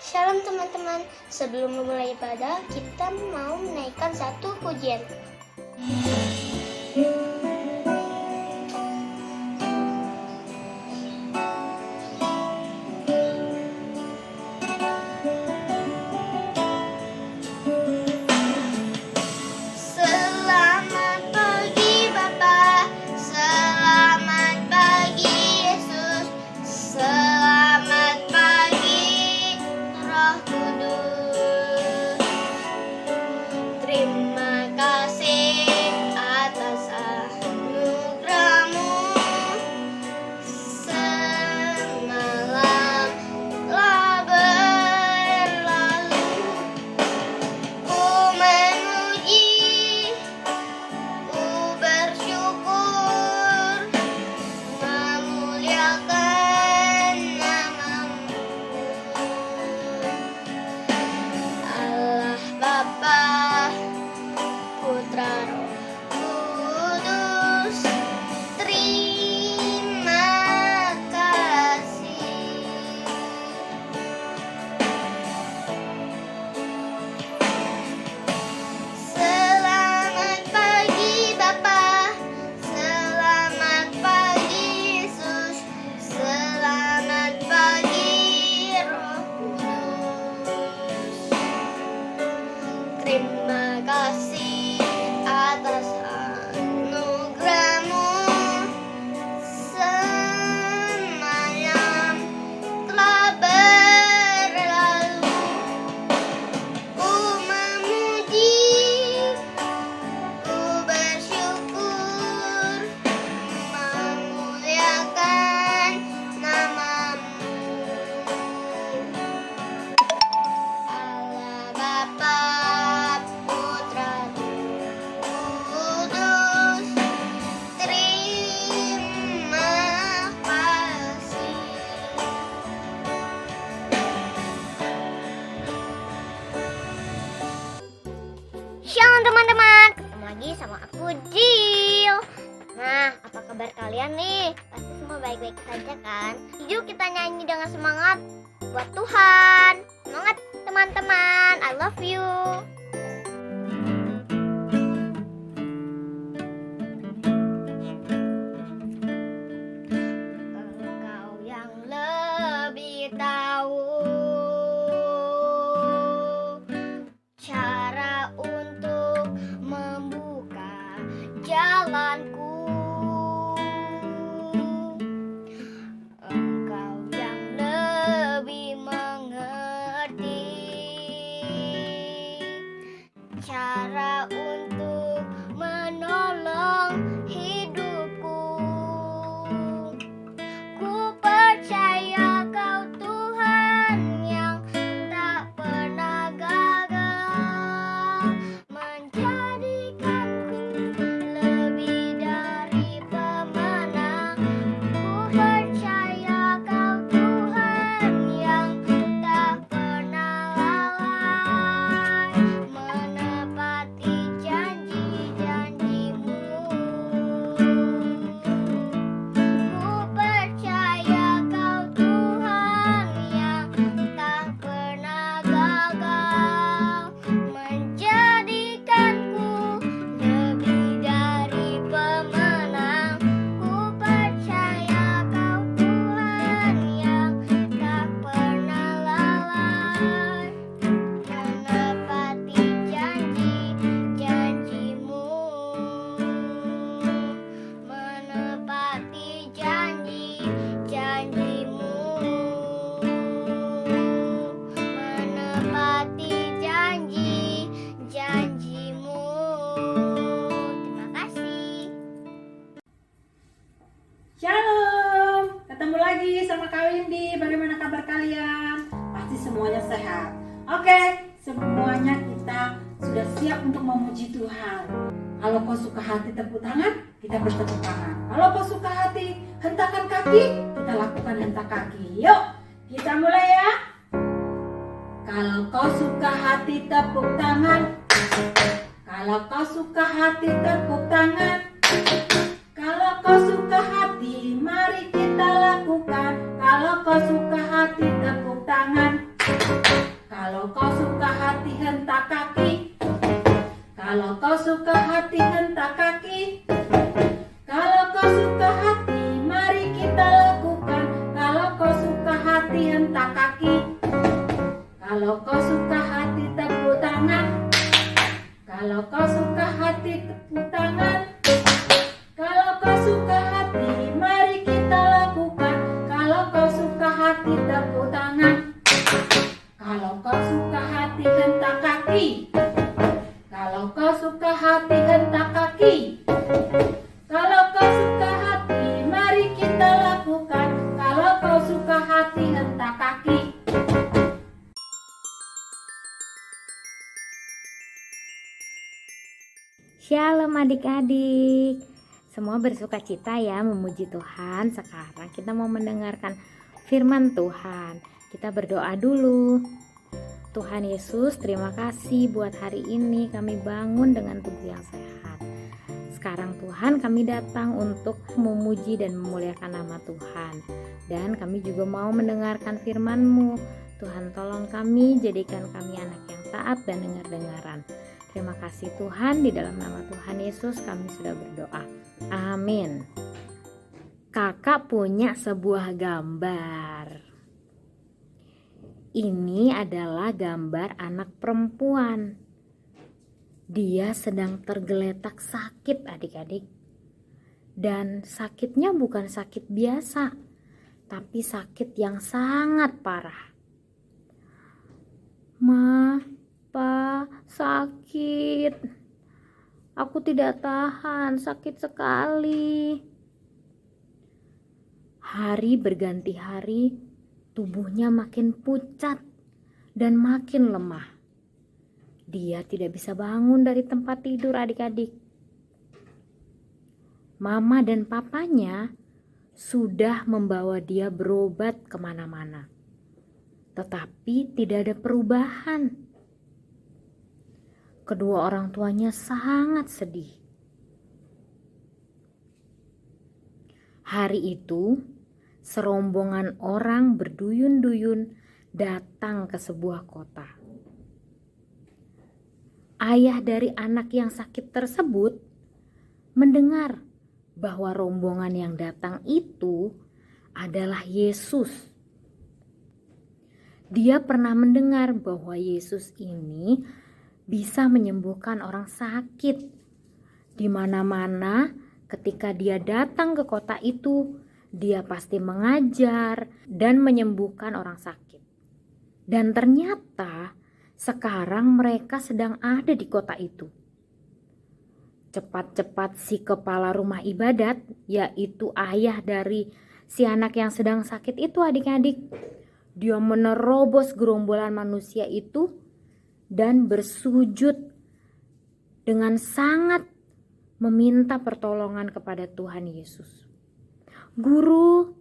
Shalom teman-teman, sebelum memulai ibadah, kita mau menaikkan satu pujian. Selamat pagi Bapa, selamat pagi Yesus, selamat pagi Roh Kudus. Terima kasih atas anugerah-Mu. Semalam telah berlalu, ku memuji, ku bersyukur, memuliakan nama-Mu. Allah Bapa, Putra, Roh Kudus, terima kasih. Selamat pagi Bapa, selamat pagi Yesus, selamat pagi Roh Kudus. Terima kasih atas anugerah-Mu. Semalam telah berlalu, ku memuji, ku bersyukur, memuliakan nama-Mu. Allah Bapa, Putra, Roh Kudus, terima kasih. Shalom teman-teman, ketemu lagi sama aku Jill. Nah, apa kabar kalian nih? Pasti semua baik-baik saja kan? Yuk kita nyanyi dengan semangat buat Tuhan. Semangat teman-teman, I love you. Engkau yang lebih tahu cara untuk membuka jalanku. Engkau yang lebih mengerti cara untuk menolong hidupku. Ku percaya Kau Tuhan yang tak pernah gagal, menjadikanku lebih dari pemenang. Ku percaya Kau Tuhan yang tak pernah lalai, menepati janji-janji-Mu. Ku percaya Kau Tuhan yang tak pernah gagal, menjadikanku lebih dari pemenang. Ku percaya Kau Tuhan yang tak pernah lalai, menepati janji-janji-Mu, menepati janji-janji-Mu, menepati janji-janji-Mu. Terima kasih. Shalom, ketemu lagi sama Kak Windy. Bagaimana kabar kalian? Pasti semuanya sehat. Oke, semuanya kita sudah siap untuk memuji Tuhan. Kalau kau suka hati tepuk tangan, kita bertepuk tangan. Kalau kau suka hati hentakan kaki, kita lakukan hentak kaki. Yuk, kita mulai ya. Kalau kau suka hati tepuk tangan. Kalau kau suka hati tepuk tangan. Kalau kau suka hati, mari kita lakukan. Kalau kau suka hati, tepuk tangan. Kalau kau suka hati hentak kaki. Kalau kau suka hati hentak kaki. Kalau kau suka hati, mari kita lakukan. Kalau kau suka hati hentak kaki. Kalau kau suka hati tepuk tangan. Kalau kau suka hati tepuk tangan. Kalau kau suka hati, mari kita lakukan. Kalau kau suka hati tepuk tangan. Kalau kau suka hati hentak kaki. Kalau kau suka hati hentak kaki. Kalau kau suka hati, mari kita lakukan. Kalau kau suka hati hentak kaki. Shalom adik-adik. Semua bersuka cita ya memuji Tuhan. Sekarang kita mau mendengarkan firman Tuhan. Kita berdoa dulu. Tuhan Yesus, terima kasih buat hari ini kami bangun dengan tubuh yang sehat. Sekarang Tuhan, kami datang untuk memuji dan memuliakan nama Tuhan. Dan kami juga mau mendengarkan firman-Mu. Tuhan, tolong kami, jadikan kami anak yang taat dan dengar-dengaran. Terima kasih Tuhan, di dalam nama Tuhan Yesus kami sudah berdoa. Amin. Kakak punya sebuah gambar. Ini adalah gambar anak perempuan. Dia sedang tergeletak sakit adik-adik. Dan sakitnya bukan sakit biasa, tapi sakit yang sangat parah. Ma, Pak, sakit. Aku tidak tahan, sakit sekali. Hari berganti hari, tubuhnya makin pucat dan makin lemah. Dia tidak bisa bangun dari tempat tidur adik-adik. Mama dan papanya sudah membawa dia berobat kemana-mana. Tetapi tidak ada perubahan. Kedua orang tuanya sangat sedih. Hari itu, serombongan orang berduyun-duyun datang ke sebuah kota. Ayah dari anak yang sakit tersebut mendengar bahwa rombongan yang datang itu adalah Yesus. Dia pernah mendengar bahwa Yesus ini bisa menyembuhkan orang sakit. Di mana-mana ketika dia datang ke kota itu, dia pasti mengajar dan menyembuhkan orang sakit. Dan ternyata sekarang mereka sedang ada di kota itu. Cepat-cepat si kepala rumah ibadat, yaitu ayah dari si anak yang sedang sakit itu adik-adik, dia menerobos gerombolan manusia itu dan bersujud dengan sangat meminta pertolongan kepada Tuhan Yesus. Guru,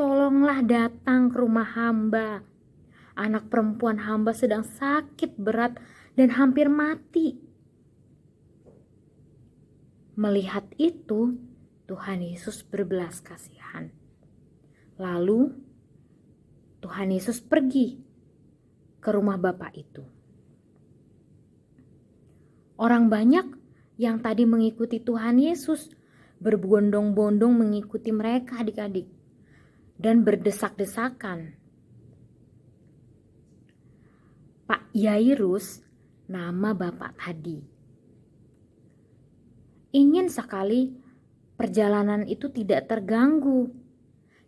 tolonglah datang ke rumah hamba. Anak perempuan hamba sedang sakit berat dan hampir mati. Melihat itu, Tuhan Yesus berbelas kasihan. Lalu, Tuhan Yesus pergi ke rumah bapak itu. Orang banyak yang tadi mengikuti Tuhan Yesus berbondong-bondong mengikuti mereka adik-adik dan berdesak-desakan. Pak Yairus, nama bapak tadi, ingin sekali perjalanan itu tidak terganggu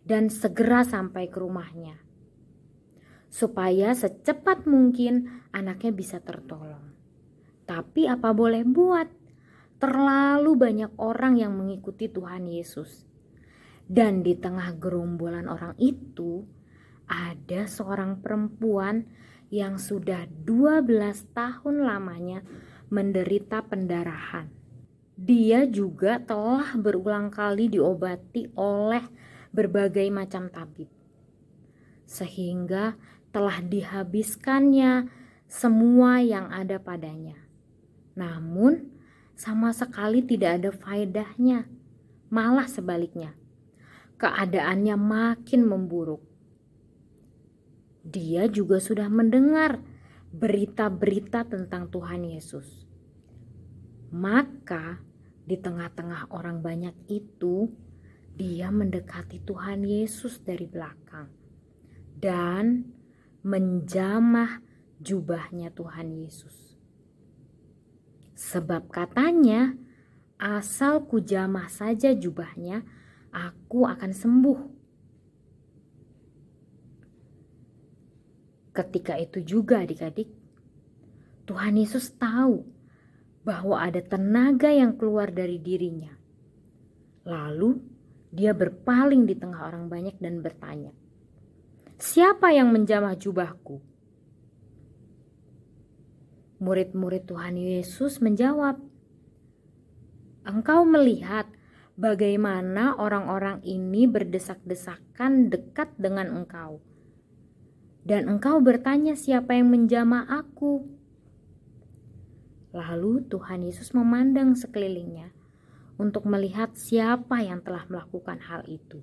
dan segera sampai ke rumahnya, supaya secepat mungkin anaknya bisa tertolong. Tapi apa boleh buat, terlalu banyak orang yang mengikuti Tuhan Yesus. Dan di tengah gerombolan orang itu, ada seorang perempuan yang sudah 12 tahun lamanya menderita pendarahan. Dia juga telah berulang kali diobati oleh berbagai macam tabib, sehingga telah dihabiskannya semua yang ada padanya. Namun sama sekali tidak ada faedahnya, malah sebaliknya, keadaannya makin memburuk. Dia juga sudah mendengar berita-berita tentang Tuhan Yesus. Maka di tengah-tengah orang banyak itu, dia mendekati Tuhan Yesus dari belakang dan menjamah jubahnya Tuhan Yesus. Sebab katanya, asal kujamah saja jubahnya, aku akan sembuh. Ketika itu juga adik-adik, Tuhan Yesus tahu bahwa ada tenaga yang keluar dari dirinya. Lalu dia berpaling di tengah orang banyak dan bertanya, "Siapa yang menjamah jubahku?" Murid-murid Tuhan Yesus menjawab, "Engkau melihat bagaimana orang-orang ini berdesak-desakan dekat dengan engkau. Dan engkau bertanya siapa yang menjamah aku?" Lalu Tuhan Yesus memandang sekelilingnya untuk melihat siapa yang telah melakukan hal itu.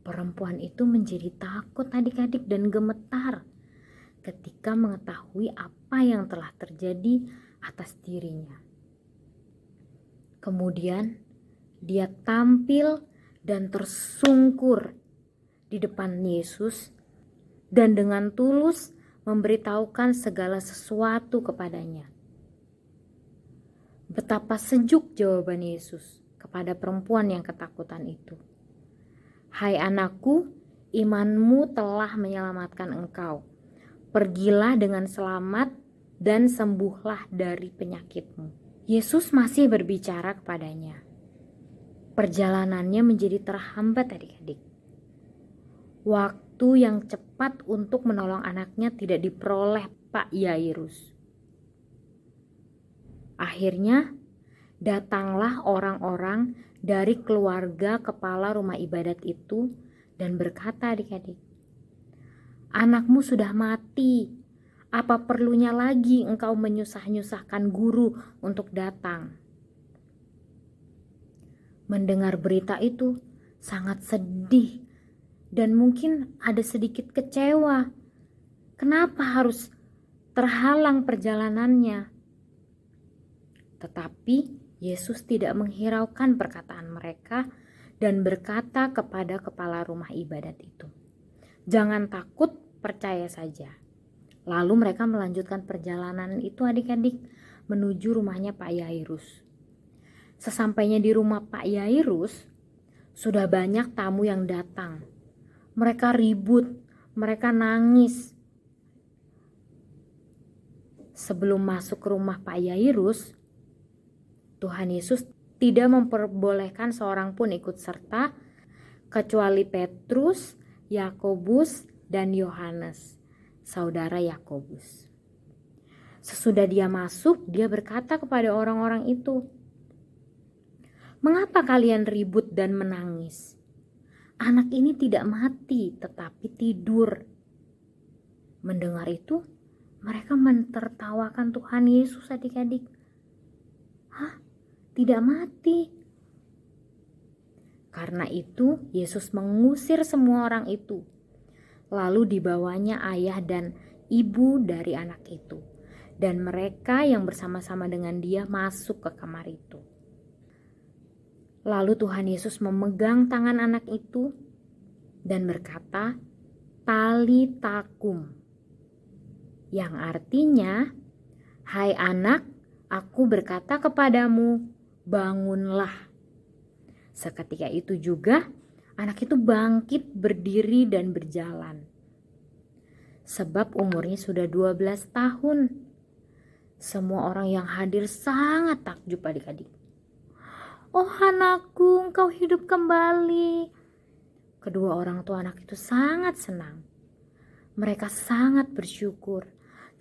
Perempuan itu menjadi takut adik-adik dan gemetar ketika mengetahui apa yang telah terjadi atas dirinya. Kemudian dia tampil dan tersungkur di depan Yesus dan dengan tulus memberitahukan segala sesuatu kepadanya. Betapa sejuk jawaban Yesus kepada perempuan yang ketakutan itu. "Hai anakku, imanmu telah menyelamatkan engkau. Pergilah dengan selamat dan sembuhlah dari penyakitmu." Yesus masih berbicara kepadanya. Perjalanannya menjadi terhambat adik-adik. Waktu yang cepat untuk menolong anaknya tidak diperoleh Pak Yairus. Akhirnya datanglah orang-orang dari keluarga kepala rumah ibadat itu dan berkata, adik-adik, "Anakmu sudah mati. Apa perlunya lagi engkau menyusah-nyusahkan guru untuk datang?" Mendengar berita itu sangat sedih dan mungkin ada sedikit kecewa. Kenapa harus terhalang perjalanannya? Tetapi Yesus tidak menghiraukan perkataan mereka dan berkata kepada kepala rumah ibadat itu, "Jangan takut, percaya saja." Lalu mereka melanjutkan perjalanan itu adik-adik menuju rumahnya Pak Yairus. Sesampainya di rumah Pak Yairus, sudah banyak tamu yang datang. Mereka ribut, mereka nangis. Sebelum masuk ke rumah Pak Yairus, Tuhan Yesus tidak memperbolehkan seorang pun ikut serta kecuali Petrus, Yakobus, dan Yohanes, saudara Yakobus. Sesudah dia masuk, dia berkata kepada orang-orang itu, "Mengapa kalian ribut dan menangis? Anak ini tidak mati, tetapi tidur." Mendengar itu, mereka mentertawakan Tuhan Yesus adik-adik. "Hah? Tidak mati?" Karena itu, Yesus mengusir semua orang itu. Lalu dibawanya ayah dan ibu dari anak itu. Dan mereka yang bersama-sama dengan dia masuk ke kamar itu. Lalu Tuhan Yesus memegang tangan anak itu dan berkata, "Talita kum," yang artinya, "Hai anak, aku berkata kepadamu, bangunlah." Seketika itu juga anak itu bangkit berdiri dan berjalan. Sebab umurnya sudah 12 tahun. Semua orang yang hadir sangat takjub adik-adik. "Oh anakku, engkau hidup kembali." Kedua orang tua anak itu sangat senang. Mereka sangat bersyukur.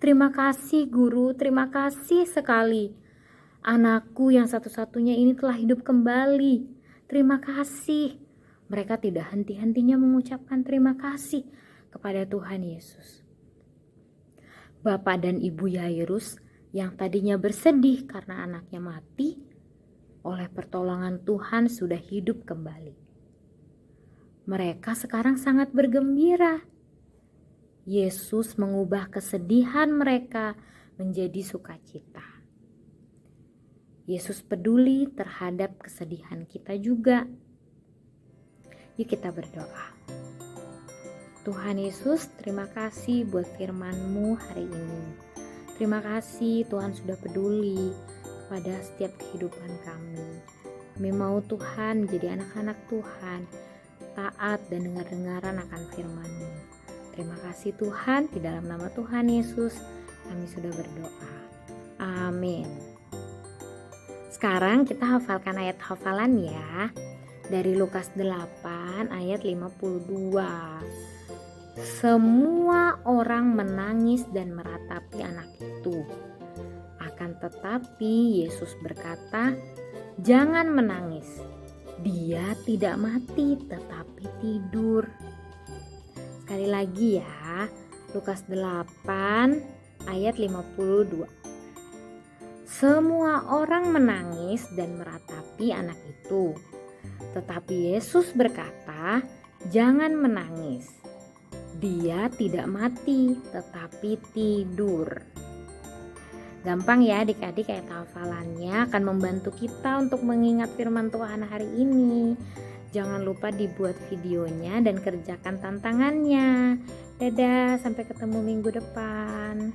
"Terima kasih guru, terima kasih sekali. Anakku yang satu-satunya ini telah hidup kembali. Terima kasih." Mereka tidak henti-hentinya mengucapkan terima kasih kepada Tuhan Yesus. Bapak dan Ibu Yairus yang tadinya bersedih karena anaknya mati, oleh pertolongan Tuhan sudah hidup kembali. Mereka sekarang sangat bergembira. Yesus mengubah kesedihan mereka menjadi sukacita. Yesus peduli terhadap kesedihan kita juga. Yuk kita berdoa. Tuhan Yesus, terima kasih buat firman-Mu hari ini. Terima kasih Tuhan sudah peduli kepada setiap kehidupan kami. Kami mau Tuhan menjadi anak-anak Tuhan, taat dan dengar-dengaran akan firman-Mu. Terima kasih Tuhan, di dalam nama Tuhan Yesus kami sudah berdoa. Amin. Sekarang kita hafalkan ayat hafalan ya. Dari Lukas 8 ayat 52. Semua orang menangis dan meratapi anak itu. Akan tetapi Yesus berkata, "Jangan menangis. Dia tidak mati tetapi tidur." Sekali lagi ya, Lukas 8 ayat 52. Semua orang menangis dan meratapi anak itu. Tetapi Yesus berkata, "Jangan menangis. Dia tidak mati tetapi tidur." Gampang ya adik-adik, ayat hafalannya akan membantu kita untuk mengingat firman Tuhan hari ini. Jangan lupa dibuat videonya dan kerjakan tantangannya. Dadah, sampai ketemu minggu depan.